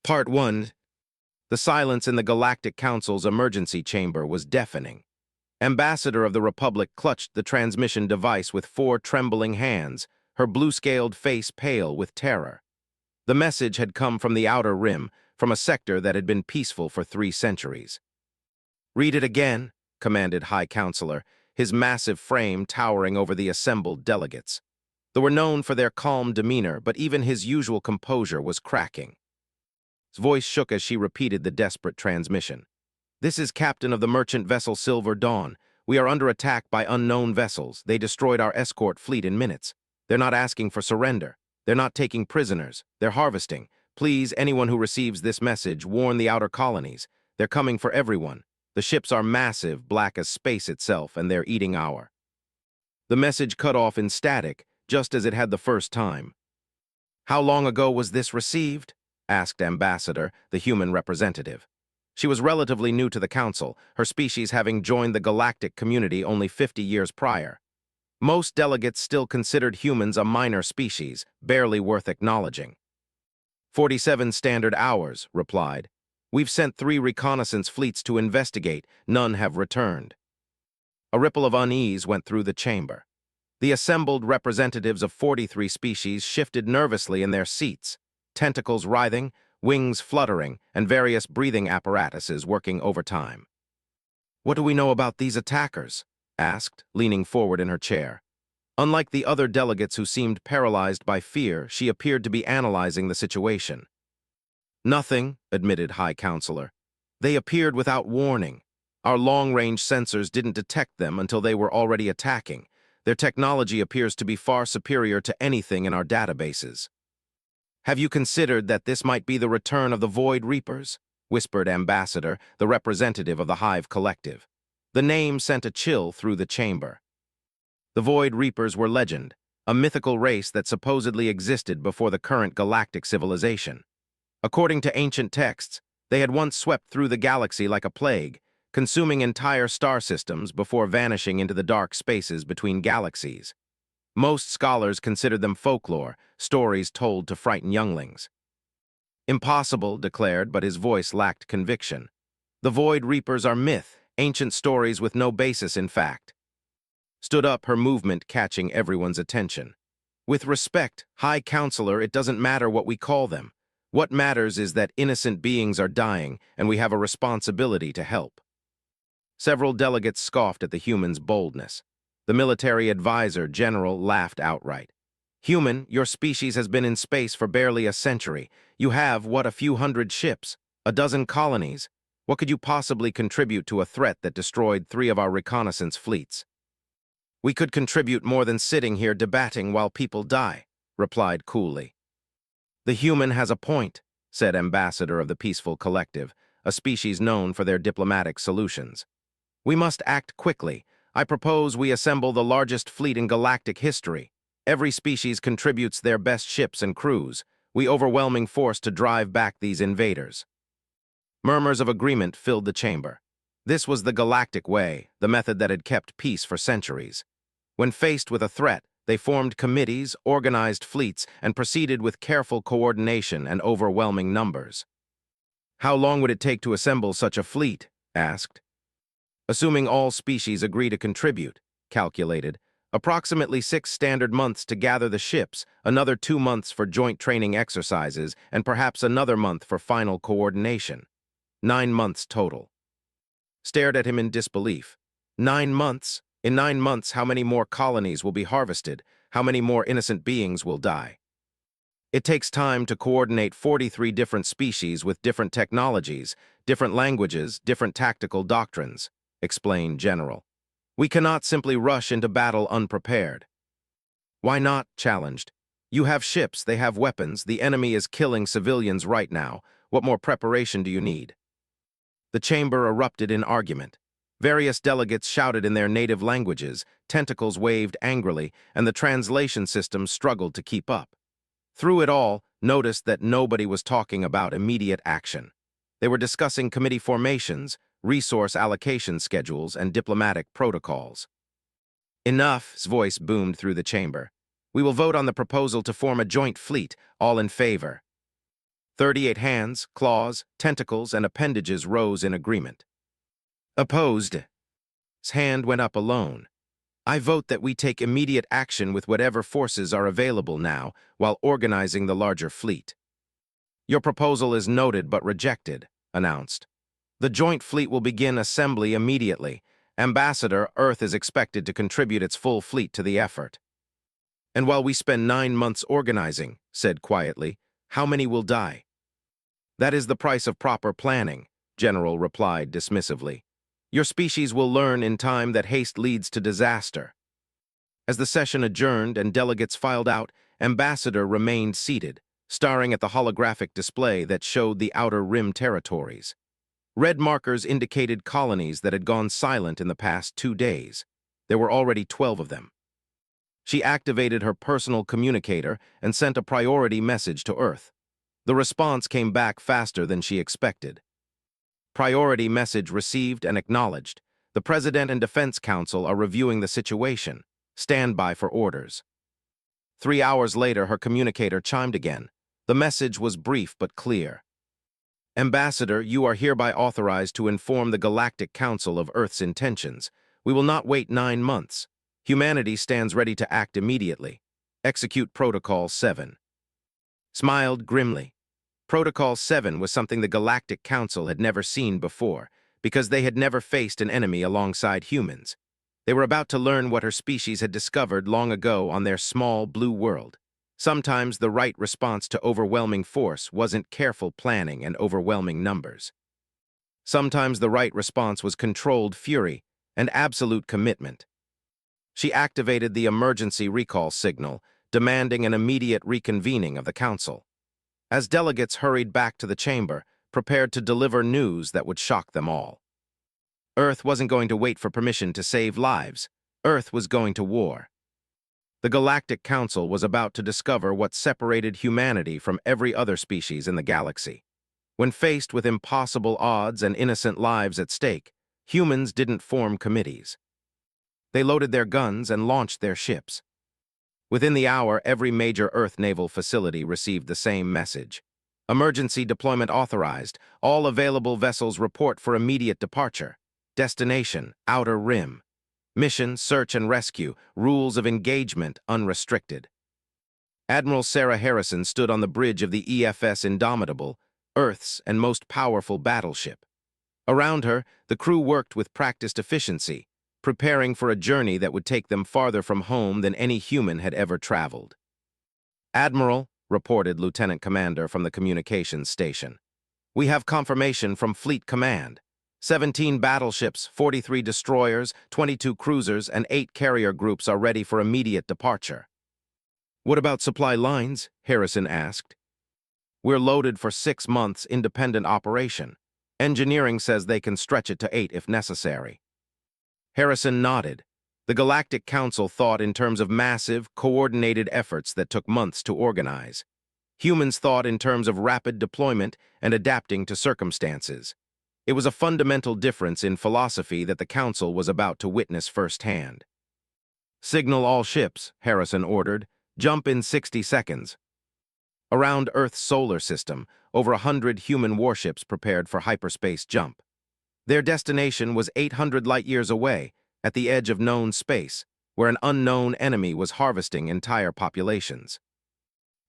Part 1. The silence in the Galactic Council's emergency chamber was deafening. Ambassador of the Republic clutched the transmission device with 4 trembling hands, her blue-scaled face pale with terror. The message had come from the Outer Rim, from a sector that had been peaceful for 3 centuries. "Read it again," commanded High Counselor, his massive frame towering over the assembled delegates. They were known for their calm demeanor, but even his usual composure was cracking. His voice shook as she repeated the desperate transmission. "This is Captain of the merchant vessel Silver Dawn. We are under attack by unknown vessels. They destroyed our escort fleet in minutes. They're not asking for surrender. They're not taking prisoners. They're harvesting. Please, anyone who receives this message, warn the outer colonies. They're coming for everyone. The ships are massive, black as space itself, and they're eating our." The message cut off in static, just as it had the first time. "How long ago was this received?" asked Ambassador, the human representative. She was relatively new to the Council, her species having joined the galactic community only 50 years prior. Most delegates still considered humans a minor species, barely worth acknowledging. 47 standard hours, replied. "We've sent 3 reconnaissance fleets to investigate. None have returned." A ripple of unease went through the chamber. The assembled representatives of 43 species shifted nervously in their seats, tentacles writhing, wings fluttering, and various breathing apparatuses working overtime. "What do we know about these attackers?" asked, leaning forward in her chair. Unlike the other delegates who seemed paralyzed by fear, she appeared to be analyzing the situation. "Nothing," admitted High Counselor. "They appeared without warning. Our long-range sensors didn't detect them until they were already attacking. Their technology appears to be far superior to anything in our databases." "Have you considered that this might be the return of the Void Reapers?" whispered Ambassador, the representative of the Hive Collective. The name sent a chill through the chamber. The Void Reapers were legend, a mythical race that supposedly existed before the current galactic civilization. According to ancient texts, they had once swept through the galaxy like a plague, consuming entire star systems before vanishing into the dark spaces between galaxies. Most scholars considered them folklore, stories told to frighten younglings. "Impossible," declared, but his voice lacked conviction. "The Void Reapers are myth, ancient stories with no basis in fact." Stood up, her movement catching everyone's attention. "With respect, High Counselor, it doesn't matter what we call them. What matters is that innocent beings are dying, and we have a responsibility to help." Several delegates scoffed at the human's boldness. The military advisor general laughed outright. "Human, your species has been in space for barely a century. You have, what, a few hundred ships, a dozen colonies. What could you possibly contribute to a threat that destroyed 3 of our reconnaissance fleets?" "We could contribute more than sitting here debating while people die," replied coolly. "The human has a point," said Ambassador of the Peaceful Collective, a species known for their diplomatic solutions. "We must act quickly. I propose we assemble the largest fleet in galactic history. Every species contributes their best ships and crews. We overwhelming force to drive back these invaders." Murmurs of agreement filled the chamber. This was the galactic way, the method that had kept peace for centuries. When faced with a threat, they formed committees, organized fleets, and proceeded with careful coordination and overwhelming numbers. "How long would it take to assemble such a fleet?" asked. "Assuming all species agree to contribute," calculated, "approximately 6 standard months to gather the ships, another 2 months for joint training exercises, and perhaps another month for final coordination. 9 months total." Stared at him in disbelief. 9 months? In 9 months, how many more colonies will be harvested? How many more innocent beings will die? "It takes time to coordinate 43 different species with different technologies, different languages, different tactical doctrines," explained General. "We cannot simply rush into battle unprepared." "Why not?" challenged. "You have ships, they have weapons, the enemy is killing civilians right now. What more preparation do you need?" The chamber erupted in argument. Various delegates shouted in their native languages, tentacles waved angrily, and the translation system struggled to keep up. Through it all, noticed that nobody was talking about immediate action. They were discussing committee formations, resource allocation schedules, and diplomatic protocols. "Enough's voice boomed through the chamber. "We will vote on the proposal to form a joint fleet, all in favor." 38 hands, claws, tentacles, and appendages rose in agreement. Opposed. His hand went up alone. I vote that we take immediate action with whatever forces are available now while organizing the larger fleet. Your proposal is noted but rejected, announced. The joint fleet will begin assembly immediately. Ambassador, Earth is expected to contribute its full fleet to the effort. And while we spend 9 months organizing, said quietly, how many will die? That is the price of proper planning, General replied dismissively. Your species will learn in time that haste leads to disaster. As the session adjourned and delegates filed out, Ambassador remained seated, staring at the holographic display that showed the Outer Rim territories. Red markers indicated colonies that had gone silent in the past 2 days. There were already 12 of them. She activated her personal communicator and sent a priority message to Earth. The response came back faster than she expected. Priority message received and acknowledged. The President and Defense Council are reviewing the situation. Stand by for orders. 3 hours later, her communicator chimed again. The message was brief but clear. Ambassador, you are hereby authorized to inform the Galactic Council of Earth's intentions. We will not wait 9 months. Humanity stands ready to act immediately. Execute Protocol 7. Smiled grimly. Protocol 7 was something the Galactic Council had never seen before, because they had never faced an enemy alongside humans. They were about to learn what her species had discovered long ago on their small blue world. Sometimes the right response to overwhelming force wasn't careful planning and overwhelming numbers. Sometimes the right response was controlled fury and absolute commitment. She activated the emergency recall signal, demanding an immediate reconvening of the council. As delegates hurried back to the chamber, prepared to deliver news that would shock them all. Earth wasn't going to wait for permission to save lives. Earth was going to war. The Galactic Council was about to discover what separated humanity from every other species in the galaxy. When faced with impossible odds and innocent lives at stake, humans didn't form committees. They loaded their guns and launched their ships. Within the hour, every major Earth naval facility received the same message. Emergency deployment authorized. All available vessels report for immediate departure. Destination, Outer Rim. Mission, search and rescue. Rules of engagement, unrestricted. Admiral Sarah Harrison stood on the bridge of the EFS Indomitable, Earth's and most powerful battleship. Around her, the crew worked with practiced efficiency, preparing for a journey that would take them farther from home than any human had ever traveled. Admiral, reported Lieutenant Commander from the communications station. We have confirmation from Fleet Command. 17 battleships, 43 destroyers, 22 cruisers, and 8 carrier groups are ready for immediate departure. What about supply lines? Harrison asked. We're loaded for 6 months independent operation. Engineering says they can stretch it to 8 if necessary. Harrison nodded. The Galactic Council thought in terms of massive, coordinated efforts that took months to organize. Humans thought in terms of rapid deployment and adapting to circumstances. It was a fundamental difference in philosophy that the Council was about to witness firsthand. Signal all ships, Harrison ordered. Jump in 60 seconds. Around Earth's solar system, over 100 human warships prepared for hyperspace jump. Their destination was 800 light-years away, at the edge of known space, where an unknown enemy was harvesting entire populations.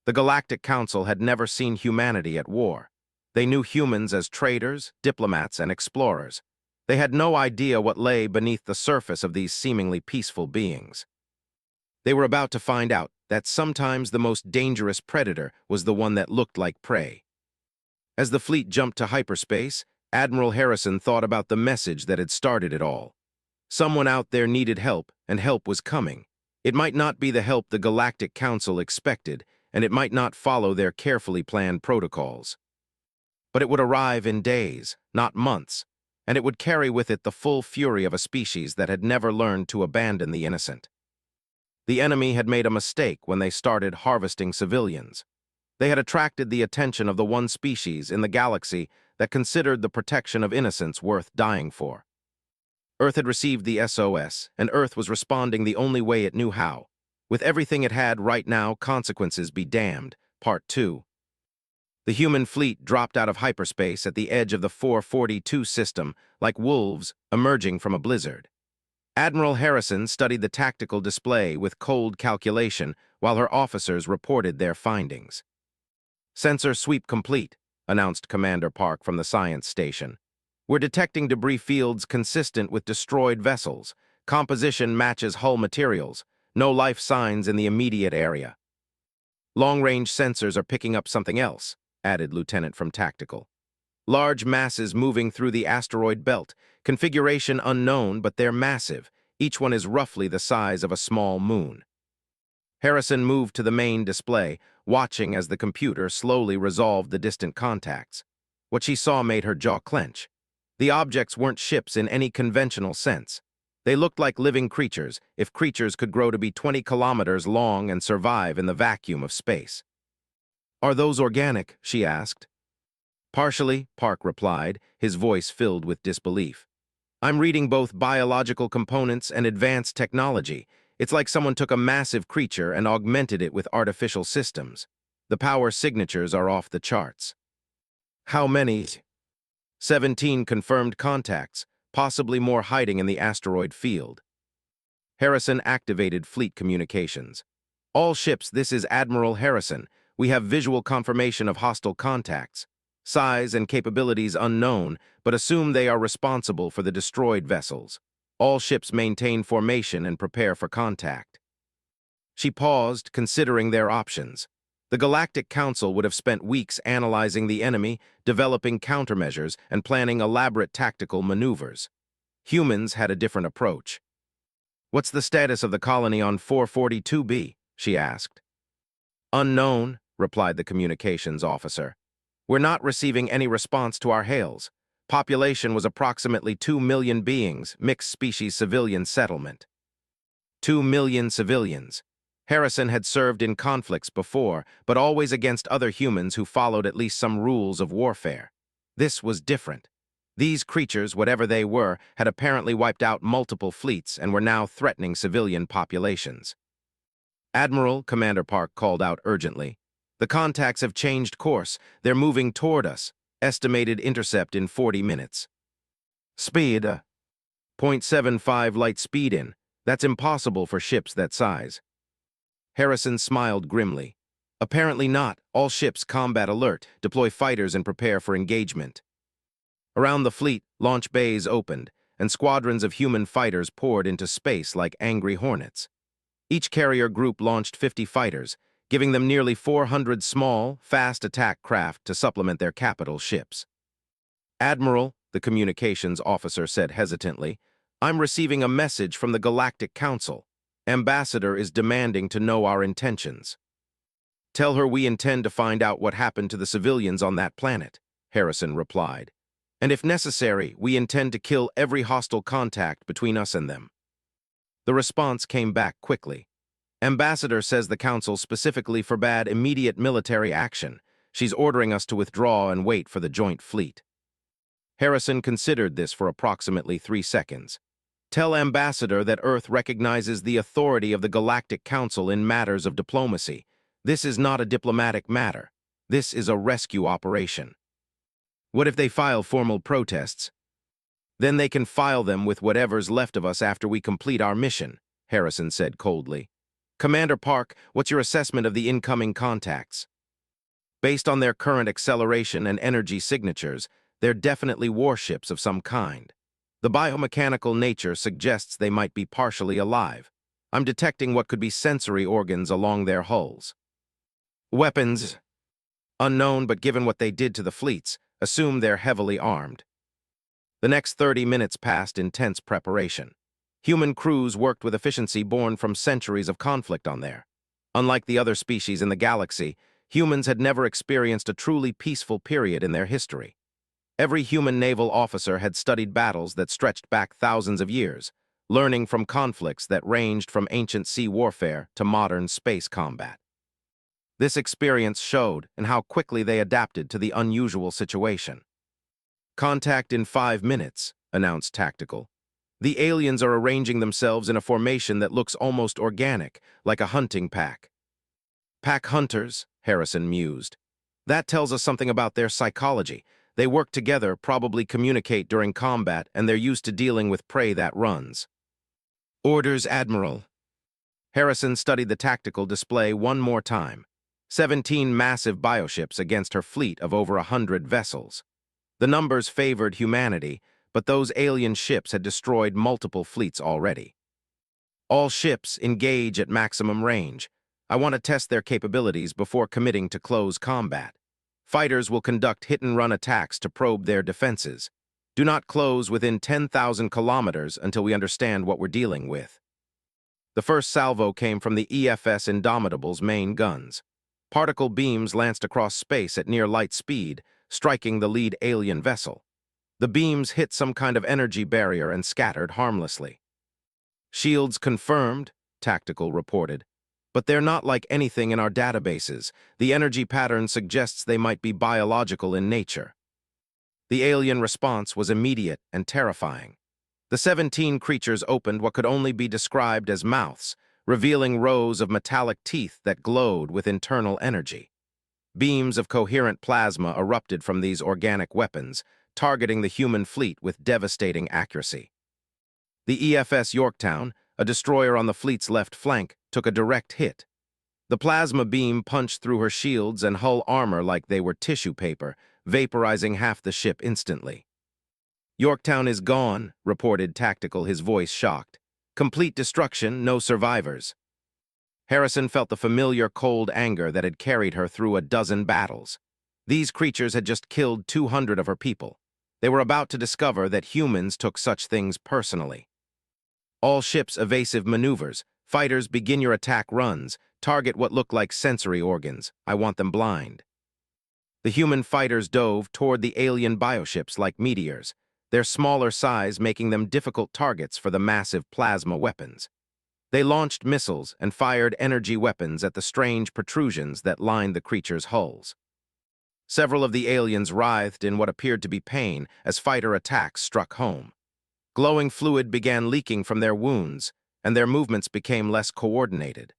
The Galactic Council had never seen humanity at war. They knew humans as traders, diplomats, and explorers. They had no idea what lay beneath the surface of these seemingly peaceful beings. They were about to find out that sometimes the most dangerous predator was the one that looked like prey. As the fleet jumped to hyperspace, Admiral Harrison thought about the message that had started it all. Someone out there needed help, and help was coming. It might not be the help the Galactic Council expected, and it might not follow their carefully planned protocols. But it would arrive in days, not months, and it would carry with it the full fury of a species that had never learned to abandon the innocent. The enemy had made a mistake when they started harvesting civilians. They had attracted the attention of the one species in the galaxy that considered the protection of innocents worth dying for. Earth had received the SOS, and Earth was responding the only way it knew how. With everything it had right now, consequences be damned. Part 2. The human fleet dropped out of hyperspace at the edge of the 442 system, like wolves emerging from a blizzard. Admiral Harrison studied the tactical display with cold calculation while her officers reported their findings. "Sensor sweep complete," announced Commander Park from the science station. "We're detecting debris fields consistent with destroyed vessels. Composition matches hull materials. No life signs in the immediate area." "Long-range sensors are picking up something else," added Lieutenant from Tactical. "Large masses moving through the asteroid belt. Configuration unknown, but they're massive. Each one is roughly the size of a small moon." Harrison moved to the main display, watching as the computer slowly resolved the distant contacts. What she saw made her jaw clench. The objects weren't ships in any conventional sense. They looked like living creatures, if creatures could grow to be 20 kilometers long and survive in the vacuum of space. "Are those organic?" she asked. "Partially," Park replied, his voice filled with disbelief. "I'm reading both biological components and advanced technology. It's like someone took a massive creature and augmented it with artificial systems. The power signatures are off the charts." "How many?" 17 confirmed contacts, possibly more hiding in the asteroid field. Harrison activated fleet communications. "All ships, this is Admiral Harrison. We have visual confirmation of hostile contacts. Size and capabilities unknown, but assume they are responsible for the destroyed vessels. All ships maintain formation and prepare for contact." She paused, considering their options. The Galactic Council would have spent weeks analyzing the enemy, developing countermeasures, and planning elaborate tactical maneuvers. Humans had a different approach. "What's the status of the colony on 442B?" she asked. "Unknown," replied the communications officer. "We're not receiving any response to our hails. Population was approximately 2 million beings, mixed species civilian settlement." 2 million civilians. Harrison had served in conflicts before, but always against other humans who followed at least some rules of warfare. This was different. These creatures, whatever they were, had apparently wiped out multiple fleets and were now threatening civilian populations. "Admiral," Commander Park called out urgently. "The contacts have changed course. They're moving toward us. Estimated intercept in 40 minutes. Speed, 0.75 light speed in. That's impossible for ships that size." Harrison smiled grimly. "Apparently not. All ships combat alert, deploy fighters and prepare for engagement." Around the fleet, launch bays opened, and squadrons of human fighters poured into space like angry hornets. Each carrier group launched 50 fighters, giving them nearly 400 small, fast attack craft to supplement their capital ships. "Admiral," the communications officer said hesitantly, "I'm receiving a message from the Galactic Council. Ambassador is demanding to know our intentions." "Tell her we intend to find out what happened to the civilians on that planet," Harrison replied. "And if necessary, we intend to kill every hostile contact between us and them." The response came back quickly. "Ambassador says the Council specifically forbade immediate military action. She's ordering us to withdraw and wait for the joint fleet." Harrison considered this for approximately 3 seconds. "Tell Ambassador that Earth recognizes the authority of the Galactic Council in matters of diplomacy. This is not a diplomatic matter. This is a rescue operation." "What if they file formal protests?" "Then they can file them with whatever's left of us after we complete our mission," Harrison said coldly. "Commander Park, what's your assessment of the incoming contacts?" "Based on their current acceleration and energy signatures, they're definitely warships of some kind. The biomechanical nature suggests they might be partially alive. I'm detecting what could be sensory organs along their hulls." "Weapons?" "Unknown, but given what they did to the fleets, assume they're heavily armed." The next 30 minutes passed in tense preparation. Human crews worked with efficiency born from centuries of conflict on there. Unlike the other species in the galaxy, humans had never experienced a truly peaceful period in their history. Every human naval officer had studied battles that stretched back thousands of years, learning from conflicts that ranged from ancient sea warfare to modern space combat. This experience showed in how quickly they adapted to the unusual situation. "Contact in 5 minutes, announced Tactical. "The aliens are arranging themselves in a formation that looks almost organic, like a hunting pack." "Pack hunters," Harrison mused. That tells us something about their psychology. They work together, probably communicate during combat, and they're used to dealing with prey that runs. Orders, Admiral. Harrison studied the tactical display one more time. 17 massive bioships against her fleet of over 100 vessels. The numbers favored humanity, but those alien ships had destroyed multiple fleets already. All ships engage at maximum range. I want to test their capabilities before committing to close combat. Fighters will conduct hit-and-run attacks to probe their defenses. Do not close within 10,000 kilometers until we understand what we're dealing with. The first salvo came from the EFS Indomitable's main guns. Particle beams lanced across space at near light speed, striking the lead alien vessel. The beams hit some kind of energy barrier and scattered harmlessly. Shields confirmed, Tactical reported. But they're not like anything in our databases. The energy pattern suggests they might be biological in nature. The alien response was immediate and terrifying. The 17 creatures opened what could only be described as mouths, revealing rows of metallic teeth that glowed with internal energy. Beams of coherent plasma erupted from these organic weapons, targeting the human fleet with devastating accuracy. The EFS Yorktown, a destroyer on the fleet's left flank, took a direct hit. The plasma beam punched through her shields and hull armor like they were tissue paper, vaporizing half the ship instantly. "Yorktown is gone," reported Tactical, his voice shocked. "Complete destruction, no survivors." Harrison felt the familiar cold anger that had carried her through a dozen battles. These creatures had just killed 200 of her people. They were about to discover that humans took such things personally. All ships evasive maneuvers. Fighters begin your attack runs. Target what look like sensory organs. I want them blind. The human fighters dove toward the alien bioships like meteors, their smaller size making them difficult targets for the massive plasma weapons. They launched missiles and fired energy weapons at the strange protrusions that lined the creatures' hulls. Several of the aliens writhed in what appeared to be pain as fighter attacks struck home. Glowing fluid began leaking from their wounds, and their movements became less coordinated.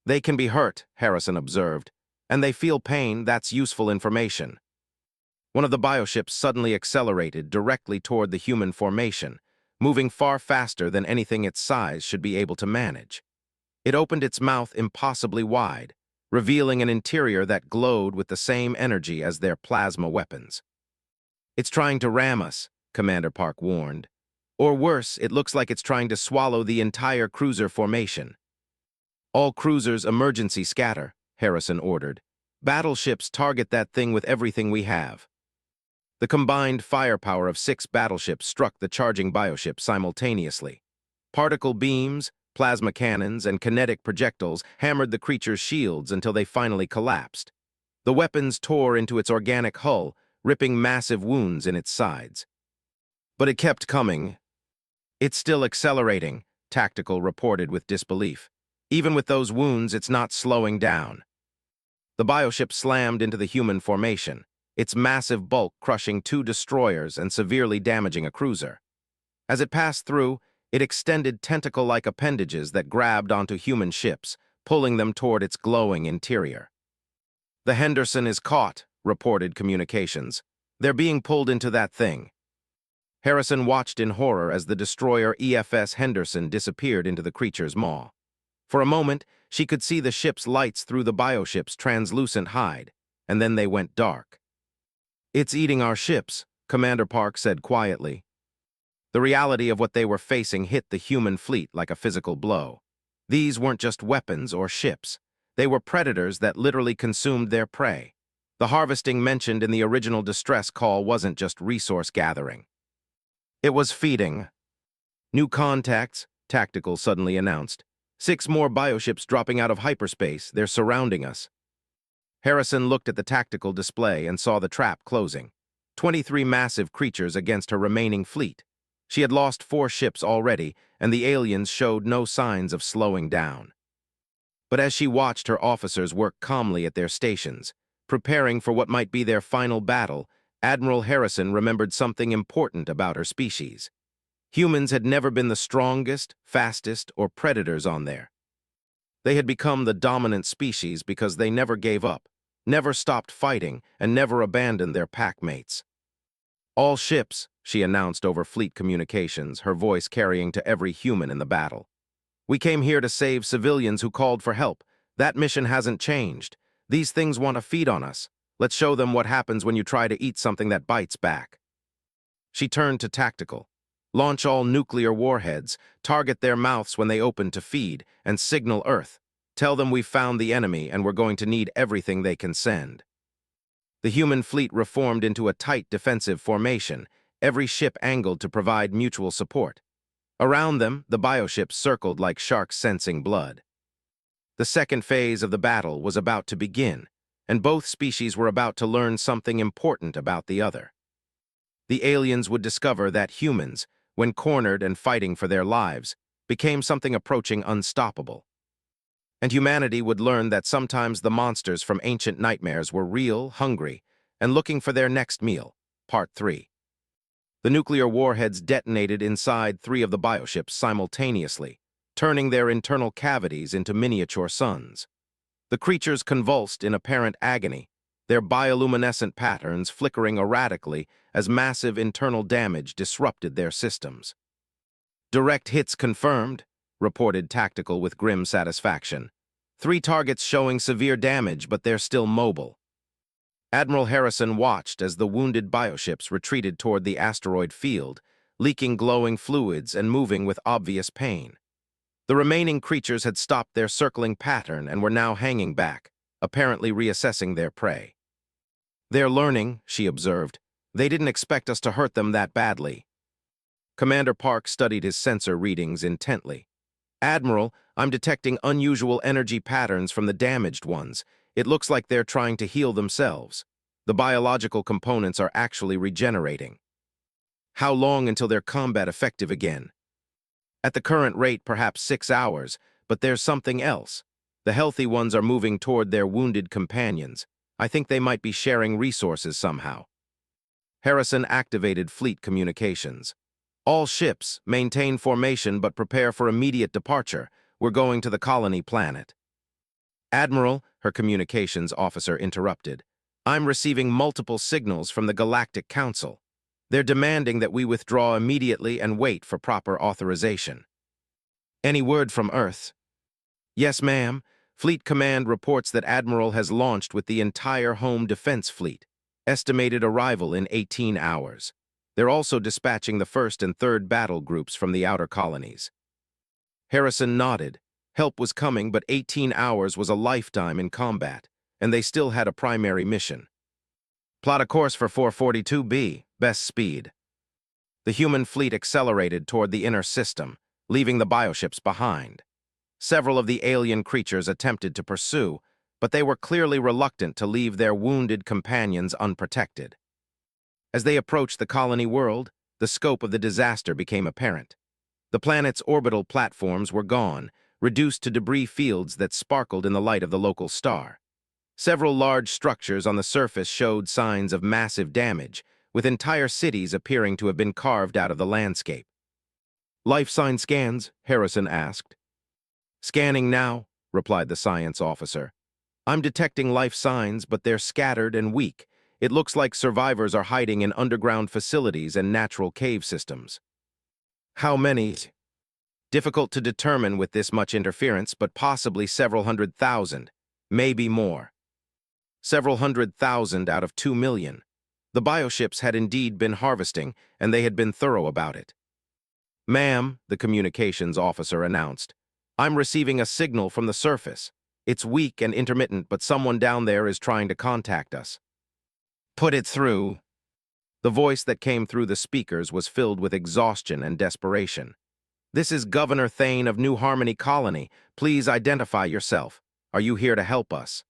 "They can be hurt," Harrison observed, "and they feel pain. That's useful information." One of the bioships suddenly accelerated directly toward the human formation, moving far faster than anything its size should be able to manage. It opened its mouth impossibly wide, revealing an interior that glowed with the same energy as their plasma weapons. "It's trying to ram us," Commander Park warned. "Or worse, it looks like it's trying to swallow the entire cruiser formation." "All cruisers emergency scatter," Harrison ordered. "Battleships target that thing with everything we have." The combined firepower of 6 battleships struck the charging bioship simultaneously. Particle beams, plasma cannons, and kinetic projectiles hammered the creature's shields until they finally collapsed. The weapons tore into its organic hull, ripping massive wounds in its sides. But it kept coming. "It's still accelerating," Tactical reported with disbelief. "Even with those wounds, it's not slowing down." The bioship slammed into the human formation, its massive bulk crushing 2 destroyers and severely damaging a cruiser. As it passed through, it extended tentacle-like appendages that grabbed onto human ships, pulling them toward its glowing interior. "The Henderson is caught," reported communications. "They're being pulled into that thing." Harrison watched in horror as the destroyer EFS Henderson disappeared into the creature's maw. For a moment, she could see the ship's lights through the bioship's translucent hide, and then they went dark. "It's eating our ships," Commander Park said quietly. The reality of what they were facing hit the human fleet like a physical blow. These weren't just weapons or ships. They were predators that literally consumed their prey. The harvesting mentioned in the original distress call wasn't just resource gathering. It was feeding. "New contacts," Tactical suddenly announced. 6 more bioships dropping out of hyperspace. They're surrounding us." Harrison looked at the tactical display and saw the trap closing. 23 massive creatures against her remaining fleet. She had lost 4 ships already, and the aliens showed no signs of slowing down. But as she watched her officers work calmly at their stations, preparing for what might be their final battle, Admiral Harrison remembered something important about her species. Humans had never been the strongest, fastest, or predators on there. They had become the dominant species because they never gave up. never stopped fighting, and never abandoned their packmates. "All ships," she announced over fleet communications, her voice carrying to every human in the battle. "We came here to save civilians who called for help. That mission hasn't changed. These things want to feed on us. Let's show them what happens when you try to eat something that bites back." She turned to tactical. "Launch all nuclear warheads, target their mouths when they open to feed, and signal Earth. Tell them we've found the enemy and we're going to need everything they can send." The human fleet reformed into a tight defensive formation, every ship angled to provide mutual support. Around them, the bioships circled like sharks sensing blood. The second phase of the battle was about to begin, and both species were about to learn something important about the other. The aliens would discover that humans, when cornered and fighting for their lives, became something approaching unstoppable. And humanity would learn that sometimes the monsters from ancient nightmares were real, hungry, and looking for their next meal. Part 3. The nuclear warheads detonated inside 3 of the bioships simultaneously, turning their internal cavities into miniature suns. The creatures convulsed in apparent agony, their bioluminescent patterns flickering erratically as massive internal damage disrupted their systems. "Direct hits confirmed," reported Tactical with grim satisfaction. 3 targets showing severe damage, but they're still mobile. Admiral Harrison watched as the wounded bioships retreated toward the asteroid field, leaking glowing fluids and moving with obvious pain. The remaining creatures had stopped their circling pattern and were now hanging back, apparently reassessing their prey. "They're learning," she observed. "They didn't expect us to hurt them that badly." Commander Park studied his sensor readings intently. "Admiral, I'm detecting unusual energy patterns from the damaged ones. It looks like they're trying to heal themselves. The biological components are actually regenerating." "How long until they're combat effective again?" "At the current rate, perhaps 6 hours, but there's something else. The healthy ones are moving toward their wounded companions. I think they might be sharing resources somehow." Harrison activated fleet communications. "All ships, maintain formation but prepare for immediate departure. We're going to the colony planet." "Admiral," her communications officer interrupted, "I'm receiving multiple signals from the Galactic Council. They're demanding that we withdraw immediately and wait for proper authorization." "Any word from Earth?" "Yes, ma'am. Fleet Command reports that Admiral has launched with the entire home defense fleet. Estimated arrival in 18 hours. They're also dispatching the 1st and 3rd battle groups from the outer colonies." Harrison nodded. Help was coming, but 18 hours was a lifetime in combat, and they still had a primary mission. "Plot a course for 442B, best speed." The human fleet accelerated toward the inner system, leaving the bioships behind. Several of the alien creatures attempted to pursue, but they were clearly reluctant to leave their wounded companions unprotected. As they approached the colony world, the scope of the disaster became apparent. The planet's orbital platforms were gone, reduced to debris fields that sparkled in the light of the local star. Several large structures on the surface showed signs of massive damage, with entire cities appearing to have been carved out of the landscape. "Life sign scans?" Harrison asked. "Scanning now," replied the science officer. "I'm detecting life signs, but they're scattered and weak. It looks like survivors are hiding in underground facilities and natural cave systems." "How many?" "Difficult to determine with this much interference, but possibly several 100,000, maybe more." Several 100,000 out of 2 million. The bioships had indeed been harvesting, and they had been thorough about it. "Ma'am," the communications officer announced, "I'm receiving a signal from the surface. It's weak and intermittent, but someone down there is trying to contact us." "Put it through." The voice that came through the speakers was filled with exhaustion and desperation. "This is Governor Thane of New Harmony Colony. Please identify yourself. Are you here to help us?"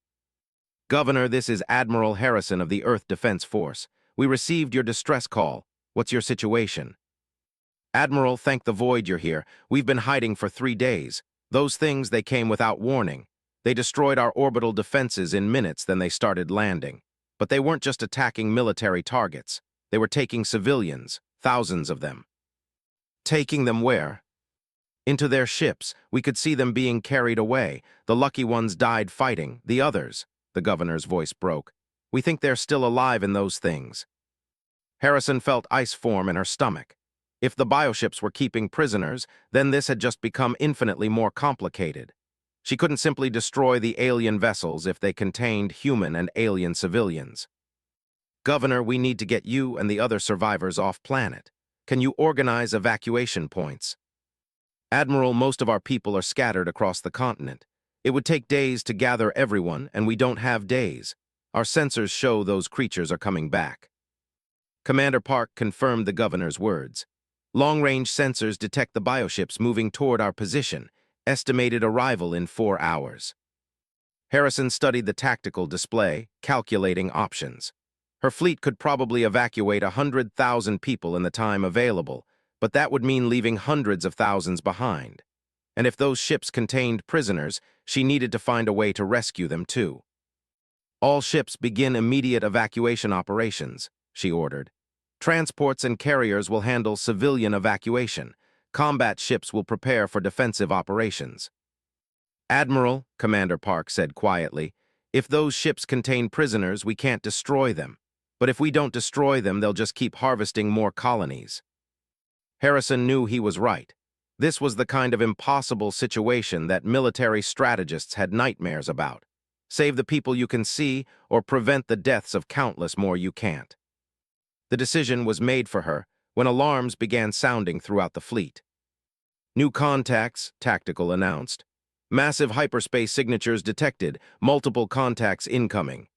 "Governor, this is Admiral Harrison of the Earth Defense Force. We received your distress call. What's your situation?" "Admiral, thank the void you're here. We've been hiding for 3 days. Those things, they came without warning. They destroyed our orbital defenses in minutes, then they started landing. But they weren't just attacking military targets. They were taking civilians, thousands of them." "Taking them where?" "Into their ships. We could see them being carried away. The lucky ones died fighting, the others. the governor's voice broke. "We think they're still alive in those things." Harrison felt ice form in her stomach. If the bioships were keeping prisoners, then this had just become infinitely more complicated. She couldn't simply destroy the alien vessels if they contained human and alien civilians. "Governor, we need to get you and the other survivors off planet. Can you organize evacuation points?" "Admiral, most of our people are scattered across the continent. It would take days to gather everyone, and we don't have days. Our sensors show those creatures are coming back." Commander Park confirmed the governor's words. "Long-range sensors detect the bioships moving toward our position. Estimated arrival in 4 hours." Harrison studied the tactical display, calculating options. Her fleet could probably evacuate 100,000 people in the time available, but that would mean leaving hundreds of thousands behind. And if those ships contained prisoners, she needed to find a way to rescue them too. "All ships begin immediate evacuation operations," she ordered. "Transports and carriers will handle civilian evacuation. Combat ships will prepare for defensive operations." "Admiral," Commander Park said quietly, "if those ships contain prisoners, we can't destroy them. But if we don't destroy them, they'll just keep harvesting more colonies." Harrison knew he was right. This was the kind of impossible situation that military strategists had nightmares about. Save the people you can see, or prevent the deaths of countless more you can't. The decision was made for her when alarms began sounding throughout the fleet. "New contacts," Tactical announced. "Massive hyperspace signatures detected, multiple contacts incoming."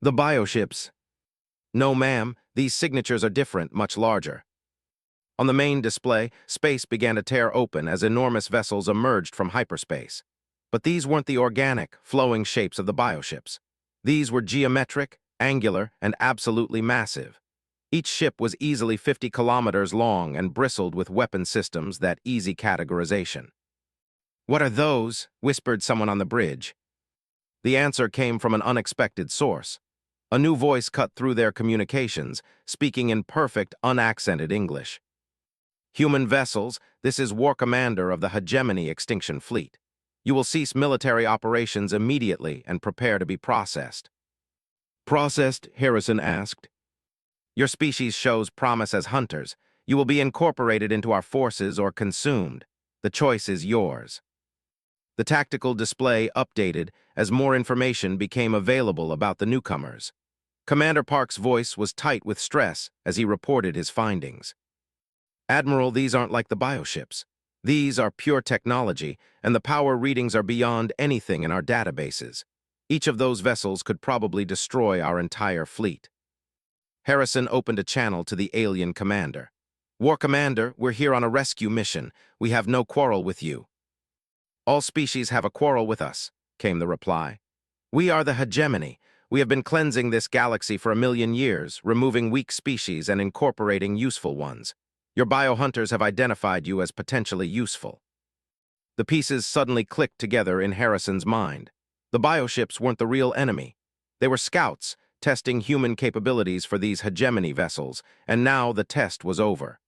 "The bioships." "No, ma'am, these signatures are different, much larger." On the main display, space began to tear open as enormous vessels emerged from hyperspace. But these weren't the organic, flowing shapes of the bioships. These were geometric, angular, and absolutely massive. Each ship was easily 50 kilometers long and bristled with weapon systems that easy categorization. "What are those?" whispered someone on the bridge. The answer came from an unexpected source. A new voice cut through their communications, speaking in perfect, unaccented English. "Human vessels, this is War Commander of the Hegemony Extinction Fleet. You will cease military operations immediately and prepare to be processed." "Processed?" Harrison asked. "Your species shows promise as hunters. You will be incorporated into our forces or consumed. The choice is yours." The tactical display updated as more information became available about the newcomers. Commander Park's voice was tight with stress as he reported his findings. "Admiral, these aren't like the bioships. These are pure technology, and the power readings are beyond anything in our databases. Each of those vessels could probably destroy our entire fleet." Harrison opened a channel to the alien commander. "War Commander, we're here on a rescue mission. We have no quarrel with you." "All species have a quarrel with us," came the reply. "We are the hegemony. We have been cleansing this galaxy for 1,000,000 years, removing weak species and incorporating useful ones. Your biohunters have identified you as potentially useful." The pieces suddenly clicked together in Harrison's mind. The bioships weren't the real enemy. They were scouts, testing human capabilities for these hegemony vessels, and now the test was over.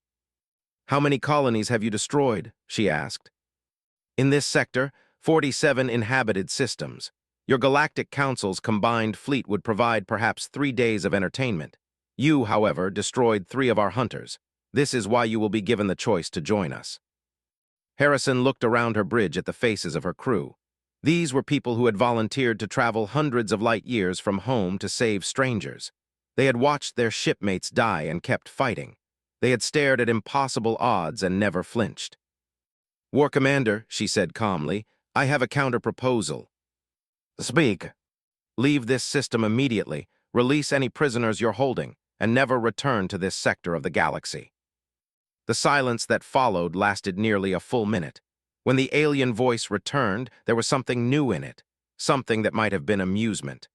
"How many colonies have you destroyed?" she asked. "In this sector, 47 inhabited systems. Your Galactic Council's combined fleet would provide perhaps 3 days of entertainment. You, however, destroyed 3 of our hunters. This is why you will be given the choice to join us." Harrison looked around her bridge at the faces of her crew. These were people who had volunteered to travel hundreds of light years from home to save strangers. They had watched their shipmates die and kept fighting. They had stared at impossible odds and never flinched. "War Commander," she said calmly, "I have a counter-proposal." "Speak." "Leave this system immediately, release any prisoners you're holding, and never return to this sector of the galaxy." The silence that followed lasted nearly a full minute. When the alien voice returned, there was something new in it, something that might have been amusement.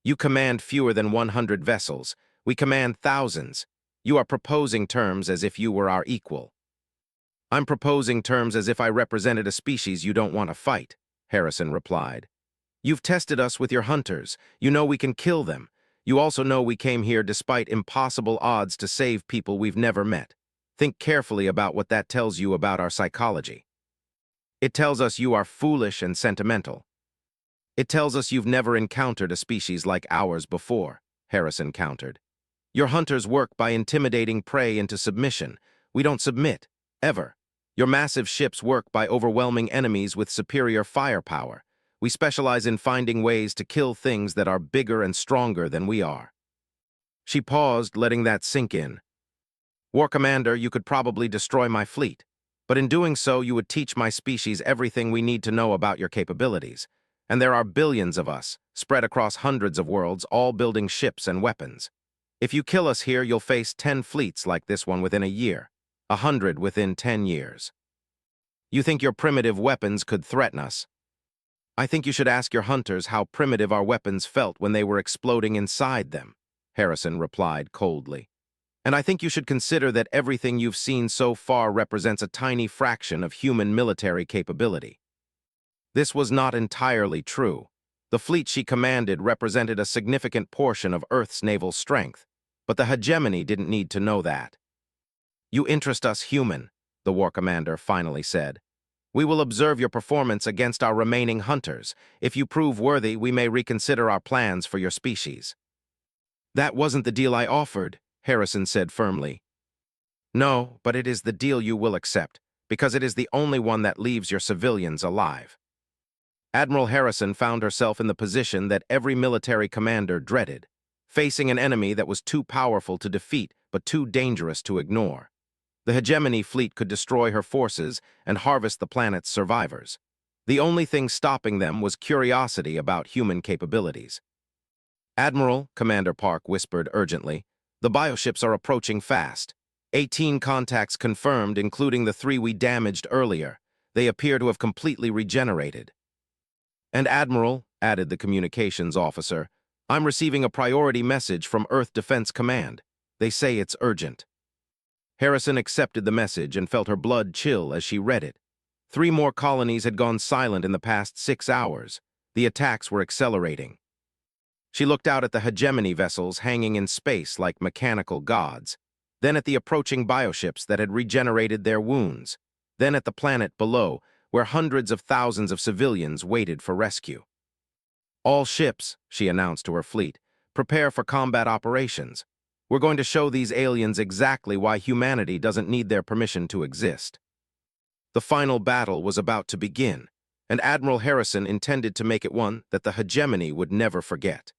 "You command fewer than 100 vessels. We command thousands. You are proposing terms as if you were our equal." "I'm proposing terms as if I represented a species you don't want to fight," Harrison replied. "You've tested us with your hunters. You know we can kill them. You also know we came here despite impossible odds to save people we've never met. Think carefully about what that tells you about our psychology. It tells us you are foolish and sentimental." It tells us you've never encountered a species like ours before, Harrison countered. Your hunters work by intimidating prey into submission. We don't submit, ever. Your massive ships work by overwhelming enemies with superior firepower. We specialize in finding ways to kill things that are bigger and stronger than we are. She paused, letting that sink in. War Commander, you could probably destroy my fleet, but in doing so, you would teach my species everything we need to know about your capabilities. And there are billions of us, spread across hundreds of worlds, all building ships and weapons. If you kill us here, you'll face 10 fleets like this one within a year, 100 within 10 years. You think your primitive weapons could threaten us? I think you should ask your hunters how primitive our weapons felt when they were exploding inside them, Harrison replied coldly. And I think you should consider that everything you've seen so far represents a tiny fraction of human military capability. This was not entirely true. The fleet she commanded represented a significant portion of Earth's naval strength, but the hegemony didn't need to know that. You interest us human, the war commander finally said. We will observe your performance against our remaining hunters. If you prove worthy, we may reconsider our plans for your species. That wasn't the deal I offered, Harrison said firmly. No, but it is the deal you will accept, because it is the only one that leaves your civilians alive. Admiral Harrison found herself in the position that every military commander dreaded, facing an enemy that was too powerful to defeat but too dangerous to ignore. The hegemony fleet could destroy her forces and harvest the planet's survivors. The only thing stopping them was curiosity about human capabilities. Admiral, Commander Park whispered urgently, the bioships are approaching fast. 18 contacts confirmed, including the 3 we damaged earlier. They appear to have completely regenerated. And Admiral, added the communications officer, I'm receiving a priority message from Earth Defense Command. They say it's urgent. Harrison accepted the message and felt her blood chill as she read it. 3 more colonies had gone silent in the past 6 hours. The attacks were accelerating. She looked out at the hegemony vessels hanging in space like mechanical gods, then at the approaching bioships that had regenerated their wounds, then at the planet below, where hundreds of thousands of civilians waited for rescue. All ships, she announced to her fleet, prepare for combat operations. We're going to show these aliens exactly why humanity doesn't need their permission to exist. The final battle was about to begin, and Admiral Harrison intended to make it one that the hegemony would never forget.